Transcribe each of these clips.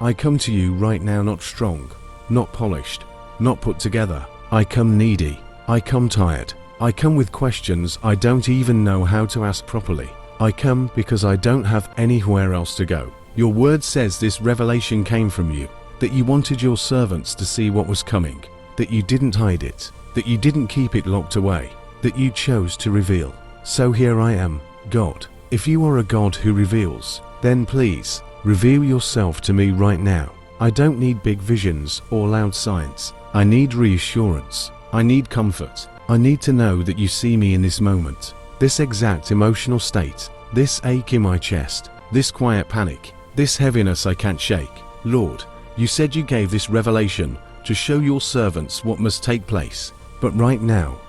I come to you right now not strong, not polished, not put together. I come needy. I come tired. I come with questions I don't even know how to ask properly. I come because I don't have anywhere else to go. Your word says this revelation came from you, that you wanted your servants to see what was coming, that you didn't hide it, that you didn't keep it locked away, that you chose to reveal. So here I am, God. If you are a God who reveals, then please, reveal yourself to me right now. I don't need big visions or loud signs. I need reassurance. I need comfort. I need to know that you see me in this moment, this exact emotional state, this ache in my chest, this quiet panic, this heaviness I can't shake. Lord, you said you gave this revelation to show your servants what must take place. But right now,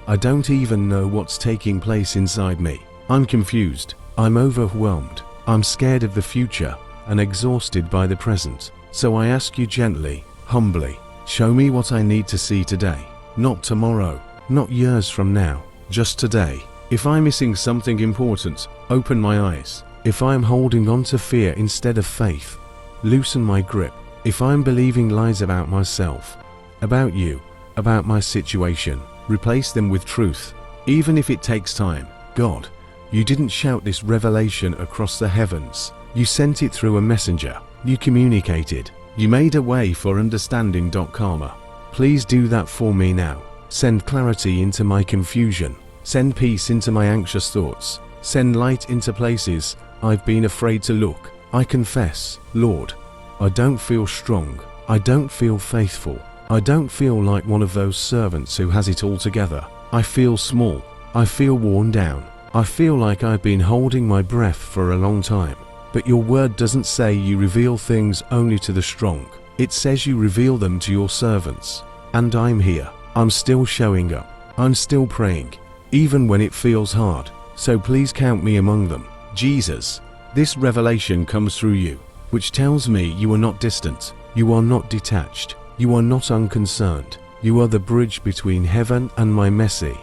I don't even know what's taking place inside me. I'm confused. I'm overwhelmed. I'm scared of the future and exhausted by the present. So I ask you gently, humbly, show me what I need to see today. Not tomorrow, not years from now, just today. If I'm missing something important, open my eyes. If I'm holding on to fear instead of faith, loosen my grip. If I'm believing lies about myself, about you, about my situation, replace them with truth, even if it takes time. God, you didn't shout this revelation across the heavens. You sent it through a messenger. You communicated. You made a way for understanding. Karma. Please do that for me now. Send clarity into my confusion. Send peace into my anxious thoughts. Send light into places I've been afraid to look. I confess, Lord, I don't feel strong. I don't feel faithful. I don't feel like one of those servants who has it all together. I feel small. I feel worn down. I feel like I've been holding my breath for a long time. But your word doesn't say you reveal things only to the strong. It says you reveal them to your servants. And I'm here. I'm still showing up. I'm still praying, even when it feels hard. So please count me among them. Jesus, this revelation comes through you, which tells me you are not distant. You are not detached. You are not unconcerned. You are the bridge between heaven and my messy,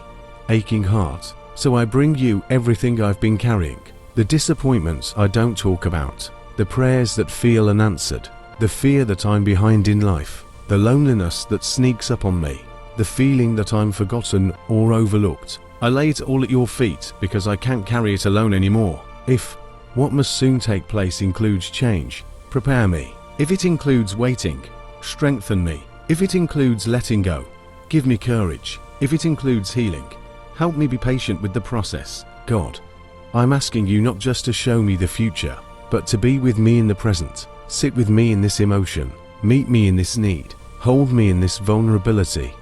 aching heart. So I bring you everything I've been carrying. The disappointments I don't talk about. The prayers that feel unanswered. The fear that I'm behind in life. The loneliness that sneaks up on me. The feeling that I'm forgotten or overlooked. I lay it all at your feet because I can't carry it alone anymore. If what must soon take place includes change, prepare me. If it includes waiting, strengthen me. If it includes letting go, give me courage. If it includes healing, help me be patient with the process. God, I'm asking you not just to show me the future, but to be with me in the present. Sit with me in this emotion. Meet me in this need. Hold me in this vulnerability.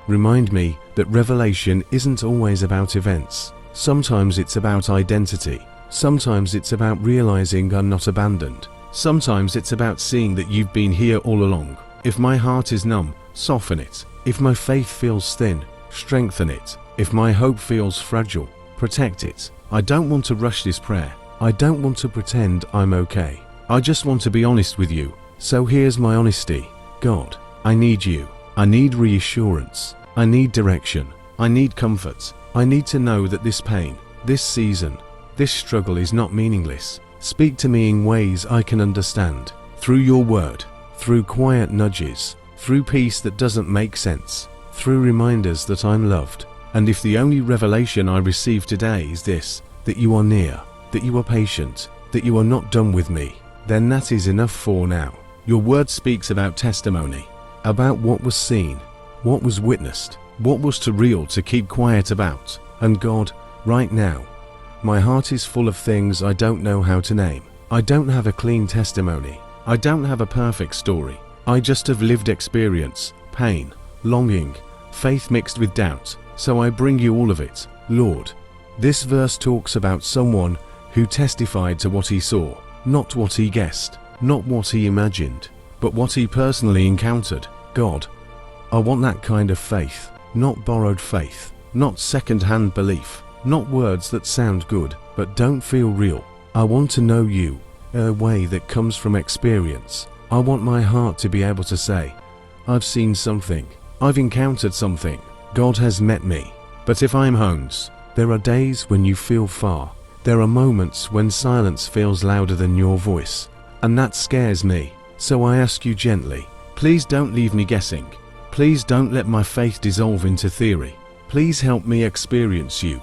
Remind me that revelation isn't always about events. Sometimes it's about identity. Sometimes it's about realizing I'm not abandoned. Sometimes it's about seeing that you've been here all along. If my heart is numb, soften it. If my faith feels thin, strengthen it. If my hope feels fragile, protect it. I don't want to rush this prayer. I don't want to pretend I'm okay. I just want to be honest with you. So here's my honesty. God, I need you. I need reassurance. I need direction. I need comfort. I need to know that this pain, this season, this struggle is not meaningless. Speak to me in ways I can understand. Through your word, through quiet nudges, through peace that doesn't make sense, through reminders that I'm loved. And if the only revelation I receive today is this, that you are near, that you are patient, that you are not done with me, then that is enough for now. Your word speaks about testimony, about what was seen, what was witnessed, what was too real to keep quiet about. And God, right now, my heart is full of things I don't know how to name. I don't have a clean testimony. I don't have a perfect story. I just have lived experience, pain, longing, faith mixed with doubt. So I bring you all of it, Lord. This verse talks about someone who testified to what he saw, not what he guessed, not what he imagined, but what he personally encountered. God, I want that kind of faith, not borrowed faith, not second-hand belief, not words that sound good but don't feel real. I want to know you in a way that comes from experience. I want my heart to be able to say, I've seen something, I've encountered something, God has met me. But if I'm hones, there are days when you feel far. There are moments when silence feels louder than your voice. and that scares me. So I ask you gently, please don't leave me guessing. Please don't let my faith dissolve into theory. Please help me experience you,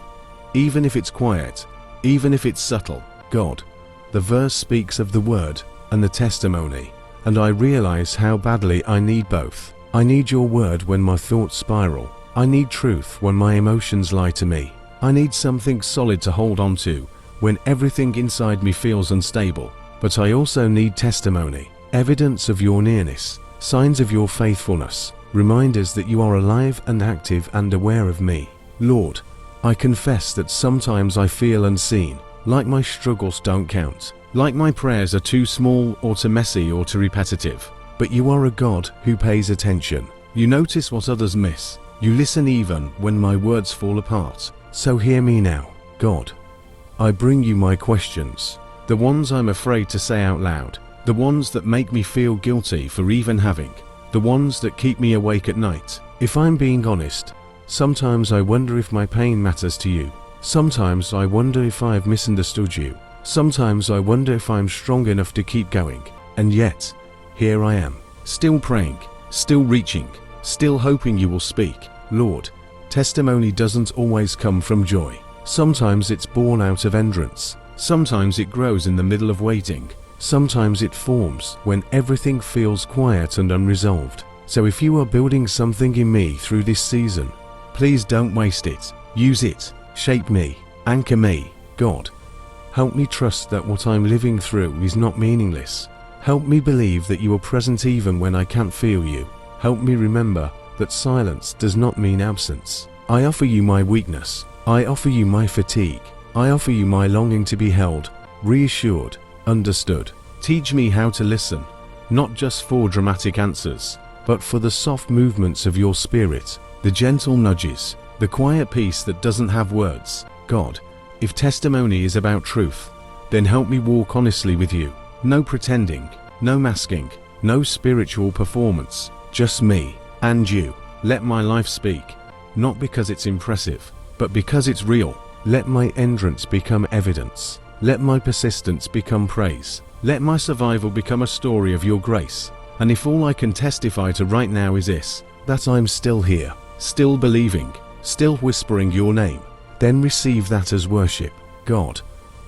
even if it's quiet, even if it's subtle. God, the verse speaks of the word and the testimony, and I realize how badly I need both. I need your word when my thoughts spiral. I need truth when my emotions lie to me. I need something solid to hold on to when everything inside me feels unstable. But I also need testimony, evidence of your nearness, signs of your faithfulness, reminders that you are alive and active and aware of me. Lord, I confess that sometimes I feel unseen, like my struggles don't count, like my prayers are too small or too messy or too repetitive. But you are a God who pays attention. You notice what others miss. You listen even when my words fall apart. So hear me now, God. I bring you my questions, the ones I'm afraid to say out loud, the ones that make me feel guilty for even having, the ones that keep me awake at night. If I'm being honest, sometimes I wonder if my pain matters to you. Sometimes I wonder if I've misunderstood you. Sometimes I wonder if I'm strong enough to keep going. And yet, here I am, still praying, still reaching, still hoping you will speak. Lord, testimony doesn't always come from joy. Sometimes it's born out of endurance. Sometimes it grows in the middle of waiting. Sometimes it forms when everything feels quiet and unresolved. So if you are building something in me through this season, please don't waste it. Use it. Shape me. Anchor me. God, help me trust that what I'm living through is not meaningless. Help me believe that you are present even when I can't feel you. Help me remember that silence does not mean absence. I offer you my weakness. I offer you my fatigue. I offer you my longing to be held, reassured, understood. Teach me how to listen, not just for dramatic answers, but for the soft movements of your spirit, the gentle nudges, the quiet peace that doesn't have words. God, if testimony is about truth, then help me walk honestly with you. No pretending, no masking, no spiritual performance, just me and you. Let my life speak, not because it's impressive, but because it's real. Let my endurance become evidence. Let my persistence become praise. Let my survival become a story of your grace. And if all I can testify to right now is this, that I'm still here, still believing, still whispering your name, then receive that as worship. God,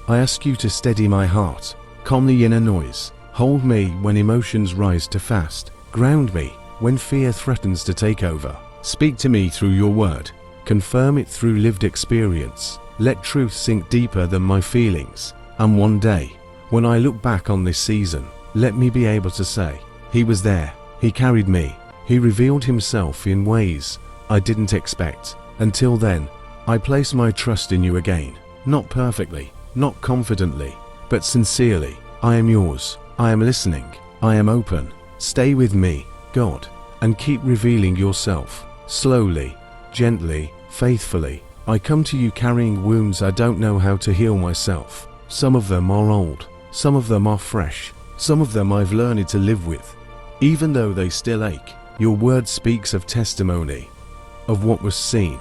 I ask you to steady my heart, calm the inner noise, hold me when emotions rise too fast, ground me when fear threatens to take over. Speak to me through your word, confirm it through lived experience. Let truth sink deeper than my feelings. And one day, when I look back on this season, let me be able to say, He was there, He carried me, He revealed Himself in ways I didn't expect. Until then, I place my trust in you again, not perfectly, not confidently, but sincerely. I am yours, I am listening, I am open. Stay with me, God, and keep revealing yourself, slowly, gently, faithfully. I come to you carrying wounds I don't know how to heal myself. Some of them are old, some of them are fresh, some of them I've learned to live with. Even though they still ache, your word speaks of testimony, of what was seen,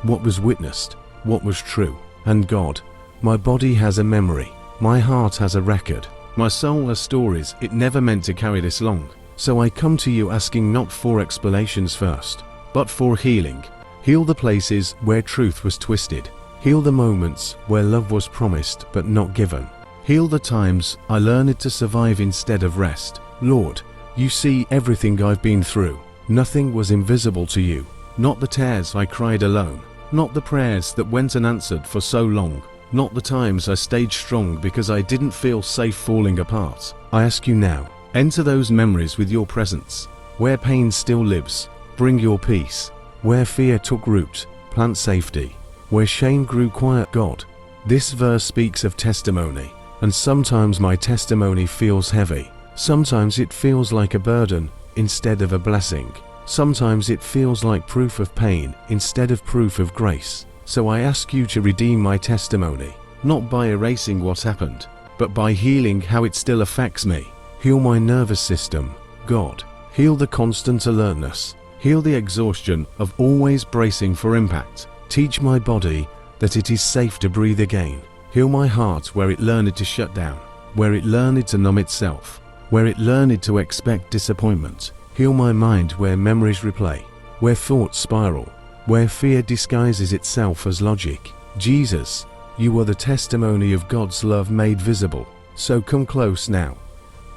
what was witnessed, what was true. And God, my body has a memory, my heart has a record, my soul has stories it never meant to carry this long. So I come to you asking not for explanations first, but for healing. Heal the places where truth was twisted. Heal the moments where love was promised but not given. Heal the times I learned to survive instead of rest. Lord, you see everything I've been through. Nothing was invisible to you. Not the tears I cried alone. Not the prayers that went unanswered for so long. Not the times I stayed strong because I didn't feel safe falling apart. I ask you now, enter those memories with your presence. Where pain still lives, bring your peace. Where fear took root, plant safety. Where shame grew quiet, God. This verse speaks of testimony, and sometimes my testimony feels heavy. Sometimes it feels like a burden instead of a blessing. Sometimes it feels like proof of pain instead of proof of grace. So I ask you to redeem my testimony, not by erasing what happened, but by healing how it still affects me. Heal my nervous system, God. Heal the constant alertness. Heal the exhaustion of always bracing for impact. Teach my body that it is safe to breathe again. Heal my heart where it learned to shut down. where it learned to numb itself, where it learned to expect disappointment. Heal my mind where memories replay, where thoughts spiral, where fear disguises itself as logic. Jesus, you are the testimony of God's love made visible. So come close now,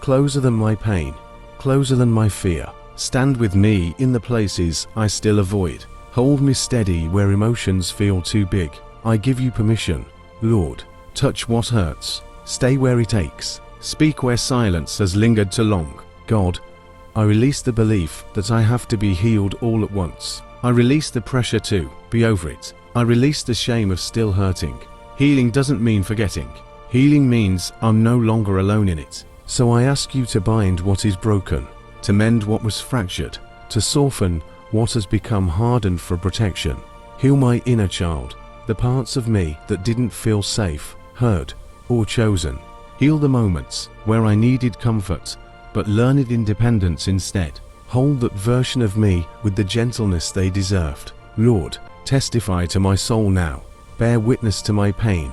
closer than my pain, closer than my fear. Stand with me in the places I still avoid. Hold me steady where emotions feel too big. I give you permission, Lord. Touch what hurts, stay where it aches, speak where silence has lingered too long. God, I release the belief that I have to be healed all at once. I release the pressure to be over it. I release the shame of still hurting. Healing doesn't mean forgetting. Healing means I'm no longer alone in it. So I ask you to bind what is broken, to mend what was fractured, to soften what has become hardened for protection. Heal my inner child, the parts of me that didn't feel safe, heard, or chosen. Heal the moments where I needed comfort, but learned independence instead. Hold that version of me with the gentleness they deserved. Lord, testify to my soul now, bear witness to my pain,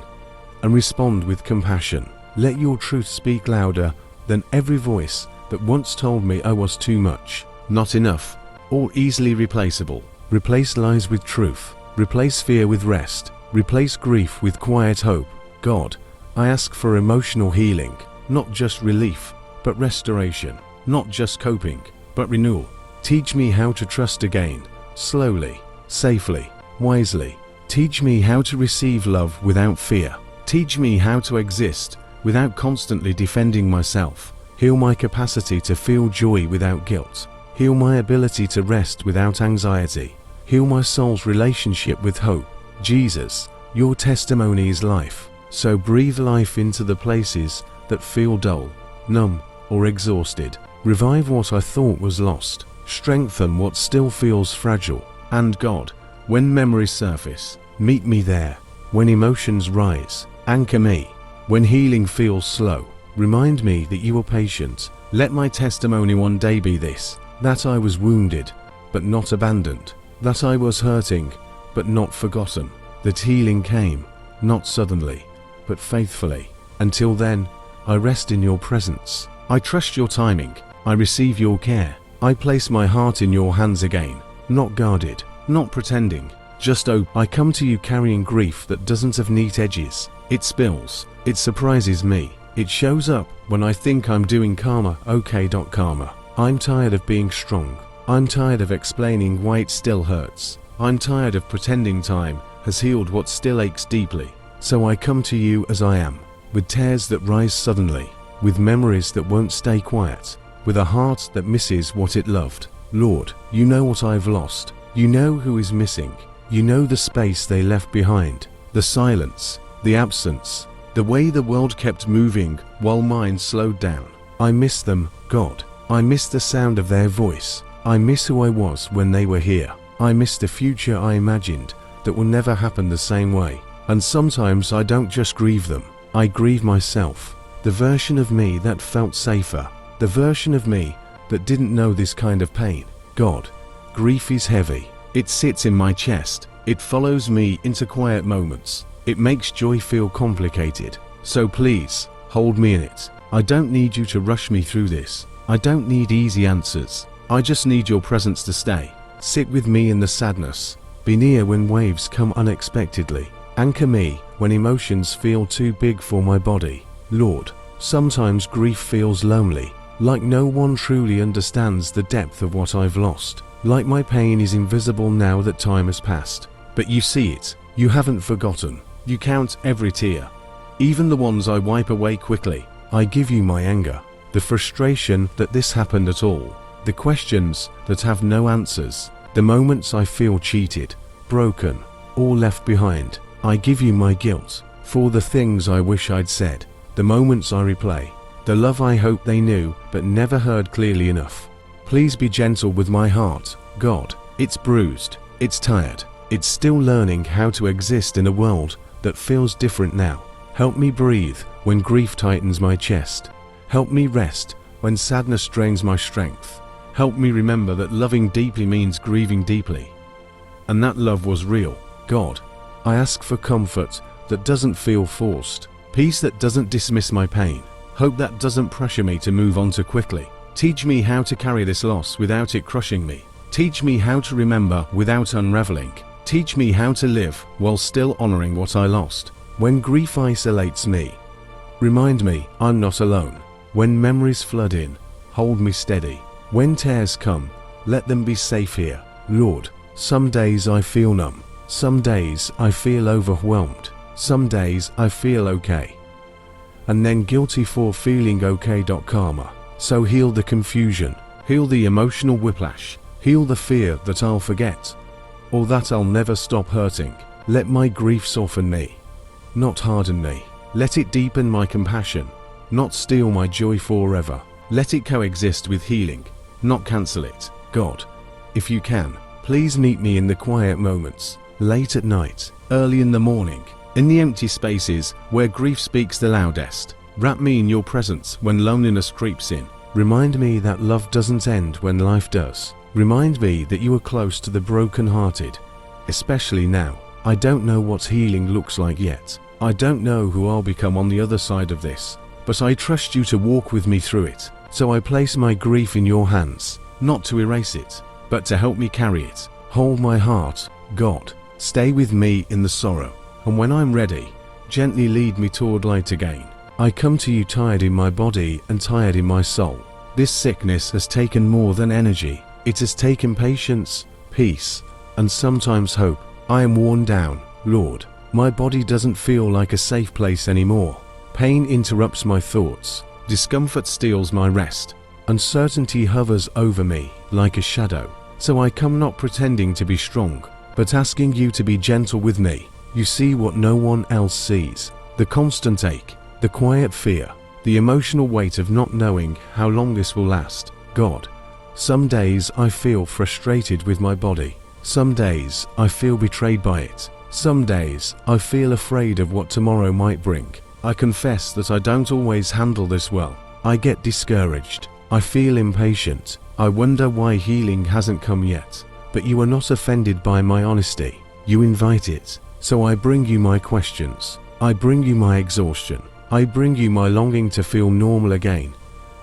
and respond with compassion. Let your truth speak louder than every voice that once told me I was too much, not enough, or easily replaceable. Replace lies with truth, replace fear with rest, replace grief with quiet hope. God, I ask for emotional healing, not just relief, but restoration, not just coping, but renewal. Teach me how to trust again, slowly, safely, wisely. Teach me how to receive love without fear. Teach me how to exist without constantly defending myself. Heal my capacity to feel joy without guilt. Heal my ability to rest without anxiety. Heal my soul's relationship with hope. Jesus, your testimony is life. So breathe life into the places that feel dull, numb, or exhausted. Revive what I thought was lost. Strengthen what still feels fragile. And God, when memories surface, meet me there. When emotions rise, anchor me. When healing feels slow, remind me that you are patient. Let my testimony one day be this: that I was wounded, but not abandoned. That I was hurting, but not forgotten. That healing came, not suddenly, but faithfully. Until then, I rest in your presence. I trust your timing. I receive your care. I place my heart in your hands again, not guarded, not pretending, just open. I come to you carrying grief that doesn't have neat edges. It spills. It surprises me. It shows up when I think I'm doing karma. Okay. Karma. I'm tired of being strong. I'm tired of explaining why it still hurts. I'm tired of pretending time has healed what still aches deeply. So I come to you as I am, with tears that rise suddenly, with memories that won't stay quiet, with a heart that misses what it loved. Lord, you know what I've lost. You know who is missing. You know the space they left behind, the silence, the absence, the way the world kept moving while mine slowed down. I miss them, God. I miss the sound of their voice. I miss who I was when they were here. I miss the future I imagined that will never happen the same way. And sometimes I don't just grieve them. I grieve myself, the version of me that felt safer, the version of me that didn't know this kind of pain. God, grief is heavy. It sits in my chest. It follows me into quiet moments. It makes joy feel complicated. So please, hold me in it. I don't need you to rush me through this. I don't need easy answers. I just need your presence to stay. Sit with me in the sadness. Be near when waves come unexpectedly. Anchor me when emotions feel too big for my body. Lord, sometimes grief feels lonely, like no one truly understands the depth of what I've lost. Like my pain is invisible now that time has passed. But you see it. You haven't forgotten. You count every tear, even the ones I wipe away quickly. I give you my anger, the frustration that this happened at all, the questions that have no answers, the moments I feel cheated, broken, or left behind. I give you my guilt for the things I wish I'd said, the moments I replay, the love I hope they knew but never heard clearly enough. Please be gentle with my heart, God. It's bruised, it's tired, it's still learning how to exist in a world that feels different now. Help me breathe when grief tightens my chest. Help me rest when sadness drains my strength. Help me remember that loving deeply means grieving deeply, and that love was real. God, I ask for comfort that doesn't feel forced, peace that doesn't dismiss my pain, Hope that doesn't pressure me to move on too quickly. Teach me how to carry this loss without it crushing me. Teach me how to remember without unraveling. Teach me how to live while still honoring what I lost. When grief isolates me, remind me I'm not alone. When memories flood in, hold me steady. When tears come, let them be safe here. Lord, some days I feel numb. Some days I feel overwhelmed. Some days I feel okay. And then guilty for feeling okay. Karma. So heal the confusion, heal the emotional whiplash, heal the fear that I'll forget, or that I'll never stop hurting. Let my grief soften me, not harden me. Let it deepen my compassion, not steal my joy forever. Let it coexist with healing, not cancel it. God, if you can, please meet me in the quiet moments, late at night, early in the morning, in the empty spaces where grief speaks the loudest. Wrap me in your presence when loneliness creeps in. Remind me that love doesn't end when life does. Remind me that you are close to the broken-hearted, especially now. I don't know what healing looks like yet. I don't know who I'll become on the other side of this, but I trust you to walk with me through it. So I place my grief in your hands, not to erase it, but to help me carry it. Hold my heart, God. Stay with me in the sorrow, and when I'm ready, gently lead me toward light again. I come to you tired in my body and tired in my soul. This sickness has taken more than energy. It has taken patience, peace, and sometimes hope. I am worn down, Lord. My body doesn't feel like a safe place anymore. Pain interrupts my thoughts. Discomfort steals my rest. Uncertainty hovers over me like a shadow. So I come not pretending to be strong, but asking you to be gentle with me. You see what no one else sees. The constant ache, the quiet fear, the emotional weight of not knowing how long this will last. God, some days I feel frustrated with my body. Some days I feel betrayed by it. Some days I feel afraid of what tomorrow might bring. I confess that I don't always handle this well. I get discouraged. I feel impatient. I wonder why healing hasn't come yet. But you are not offended by my honesty. You invite it. So I bring you my questions. I bring you my exhaustion. I bring you my longing to feel normal again,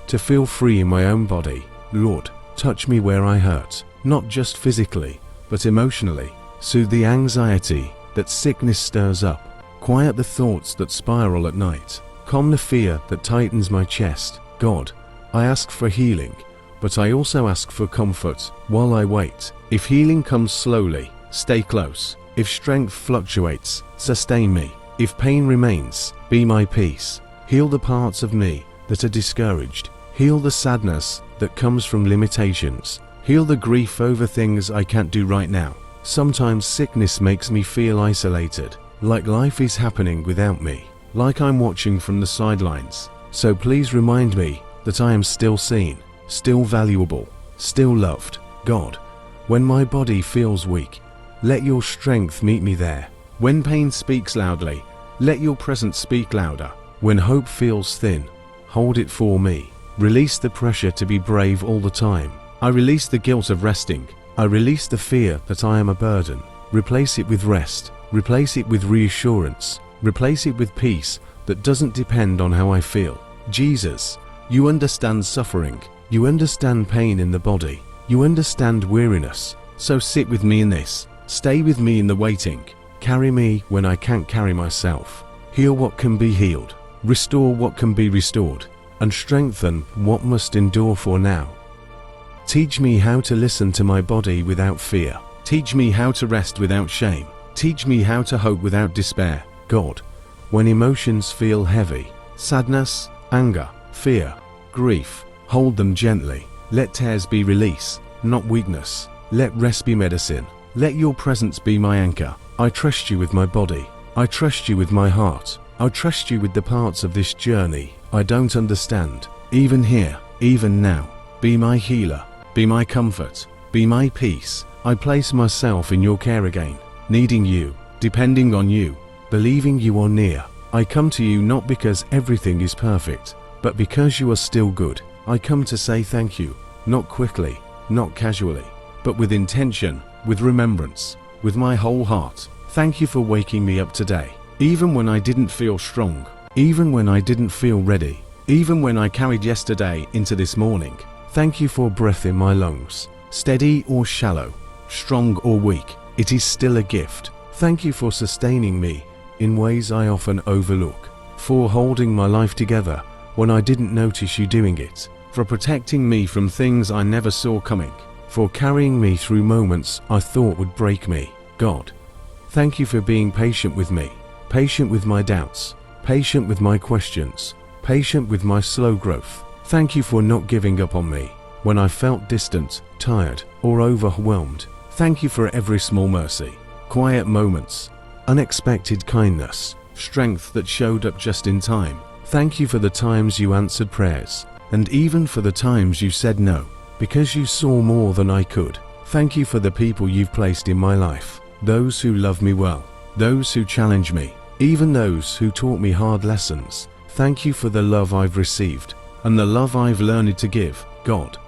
to feel free in my own body. Lord, touch me where I hurt, not just physically, but emotionally. Soothe the anxiety that sickness stirs up. Quiet the thoughts that spiral at night. Calm the fear that tightens my chest. God, I ask for healing, but I also ask for comfort while I wait. If healing comes slowly, stay close. If strength fluctuates, sustain me. If pain remains, be my peace. Heal the parts of me that are discouraged. Heal the sadness that comes from limitations. Heal the grief over things I can't do right now. Sometimes sickness makes me feel isolated, like life is happening without me, like I'm watching from the sidelines. So please remind me that I am still seen, still valuable, still loved. God, when my body feels weak, let your strength meet me there. When pain speaks loudly, let your presence speak louder. When hope feels thin, hold it for me. Release the pressure to be brave all the time. I release the guilt of resting. I release the fear that I am a burden. Replace it with rest. Replace it with reassurance. Replace it with peace that doesn't depend on how I feel. Jesus, you understand suffering. You understand pain in the body. You understand weariness. So sit with me in this. Stay with me in the waiting. Carry me when I can't carry myself. Heal what can be healed. Restore what can be restored. And strengthen what must endure for now. Teach me how to listen to my body without fear. Teach me how to rest without shame. Teach me how to hope without despair. God, when emotions feel heavy, sadness, anger, fear, grief, hold them gently. Let tears be release, not weakness. Let rest be medicine. Let your presence be my anchor. I trust you with my body. I trust you with my heart. I trust you with the parts of this journey I don't understand. Even here, even now, be my healer, be my comfort, be my peace. I place myself in your care again, needing you, depending on you, believing you are near. I come to you not because everything is perfect, but because you are still good. I come to say thank you, not quickly, not casually, but with intention, with remembrance, with my whole heart. Thank you for waking me up today, even when I didn't feel strong, even when I didn't feel ready. even when I carried yesterday into this morning. Thank you for breath in my lungs. Steady or shallow, strong or weak, it is still a gift. Thank you for sustaining me in ways I often overlook, for holding my life together when I didn't notice you doing it, for protecting me from things I never saw coming, for carrying me through moments I thought would break me. God, thank you for being patient with me, patient with my doubts, patient with my questions, patient with my slow growth. Thank you for not giving up on me when I felt distant, tired, or overwhelmed. Thank you for every small mercy, quiet moments, unexpected kindness, strength that showed up just in time. Thank you for the times you answered prayers, and even for the times you said no, because you saw more than I could. Thank you for the people you've placed in my life, those who love me well, those who challenge me, even those who taught me hard lessons. Thank you for the love I've received, and the love I've learned to give. God,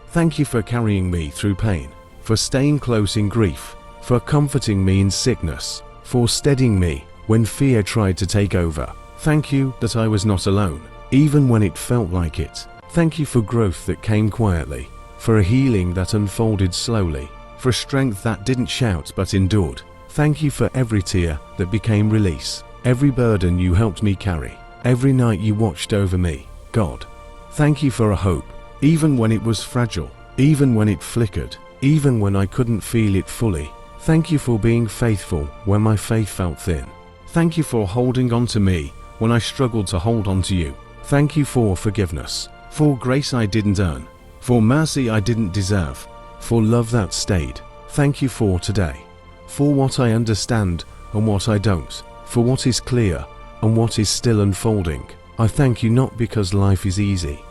thank you for carrying me through pain, for staying close in grief, for comforting me in sickness, for steadying me when fear tried to take over. Thank you that I was not alone, even when it felt like it. Thank you for growth that came quietly, for a healing that unfolded slowly, for strength that didn't shout but endured. Thank you for every tear that became release, every burden you helped me carry, every night you watched over me. God, thank you for a hope, even when it was fragile, even when it flickered, even when I couldn't feel it fully. Thank you for being faithful when my faith felt thin. Thank you for holding on to me when I struggled to hold on to you. Thank you for forgiveness, for grace I didn't earn, for mercy I didn't deserve, for love that stayed. Thank you for today, for what I understand and what I don't, for what is clear and what is still unfolding. I thank you not because life is easy,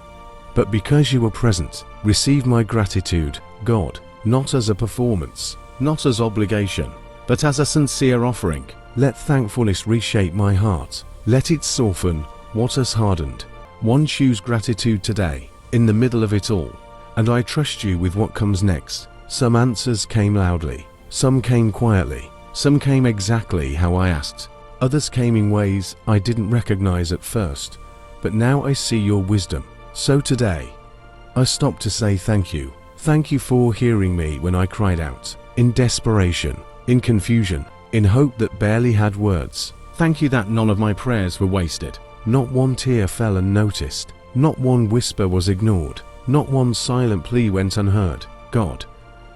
but because you are present. Receive my gratitude, God, not as a performance, not as obligation, but as a sincere offering. Let thankfulness reshape my heart. Let it soften what has hardened. One, choose gratitude today, in the middle of it all, and I trust you with what comes next. Some answers came loudly, some came quietly, some came exactly how I asked. Others came in ways I didn't recognize at first, but now I see your wisdom. So today, I stop to say thank you. Thank you for hearing me when I cried out, in desperation, in confusion, in hope that barely had words. Thank you that none of my prayers were wasted. Not one tear fell unnoticed. Not one whisper was ignored. Not one silent plea went unheard. God,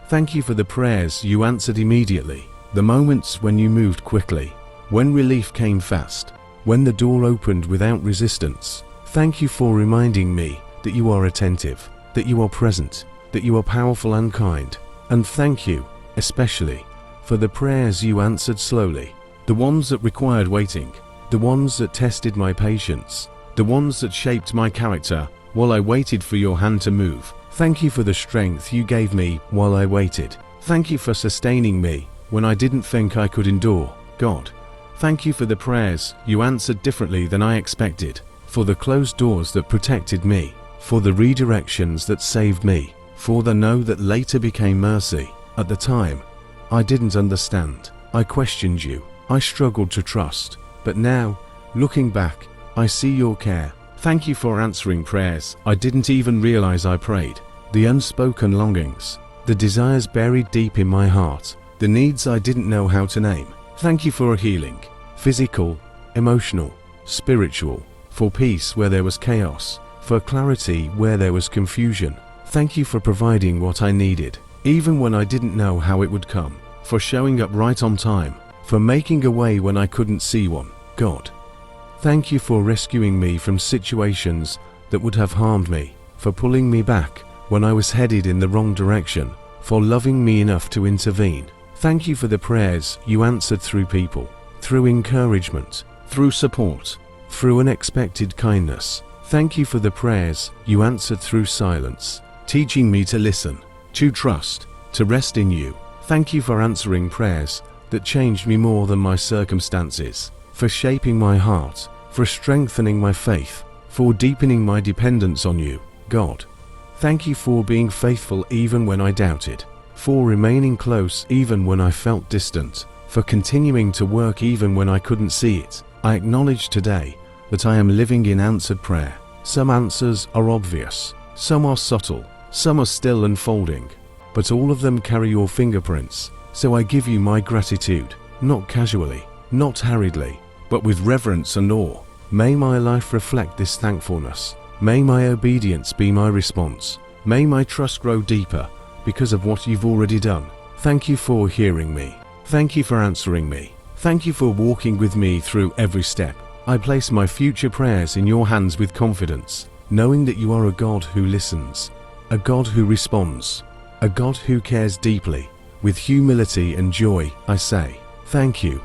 thank you for the prayers you answered immediately, the moments when you moved quickly, when relief came fast, when the door opened without resistance. Thank you for reminding me that you are attentive, that you are present, that you are powerful and kind. And thank you, especially, for the prayers you answered slowly, the ones that required waiting, the ones that tested my patience, the ones that shaped my character while I waited for your hand to move. Thank you for the strength you gave me while I waited. Thank you for sustaining me when I didn't think I could endure. God, thank you for the prayers you answered differently than I expected, for the closed doors that protected me, for the redirections that saved me, for the no that later became mercy. At the time, I didn't understand. I questioned you. I struggled to trust. But now, looking back, I see your care. Thank you for answering prayers I didn't even realize I prayed. The unspoken longings, the desires buried deep in my heart, the needs I didn't know how to name. Thank you for a healing, physical, emotional, spiritual, for peace where there was chaos, for clarity where there was confusion. Thank you for providing what I needed, even when I didn't know how it would come, for showing up right on time, for making a way when I couldn't see one. God, thank you for rescuing me from situations that would have harmed me, for pulling me back when I was headed in the wrong direction, for loving me enough to intervene. Thank you for the prayers you answered through people, through encouragement, through support, through unexpected kindness. Thank you for the prayers you answered through silence, teaching me to listen, to trust, to rest in you. Thank you for answering prayers that changed me more than my circumstances, for shaping my heart, for strengthening my faith, for deepening my dependence on you. God, thank you for being faithful even when I doubted, for remaining close even when I felt distant, for continuing to work even when I couldn't see it. I acknowledge today that I am living in answered prayer, Some answers are obvious, some are subtle, some are still unfolding, but all of them carry your fingerprints, so I give you my gratitude, not casually, not hurriedly, but with reverence and awe. May my life reflect this thankfulness. May my obedience be my response. May my trust grow deeper because of what you've already done. Thank you for hearing me. Thank you for answering me. Thank you for walking with me through every step. I place my future prayers in your hands with confidence, knowing that you are a God who listens, a God who responds, a God who cares deeply. With humility and joy, I say, thank you.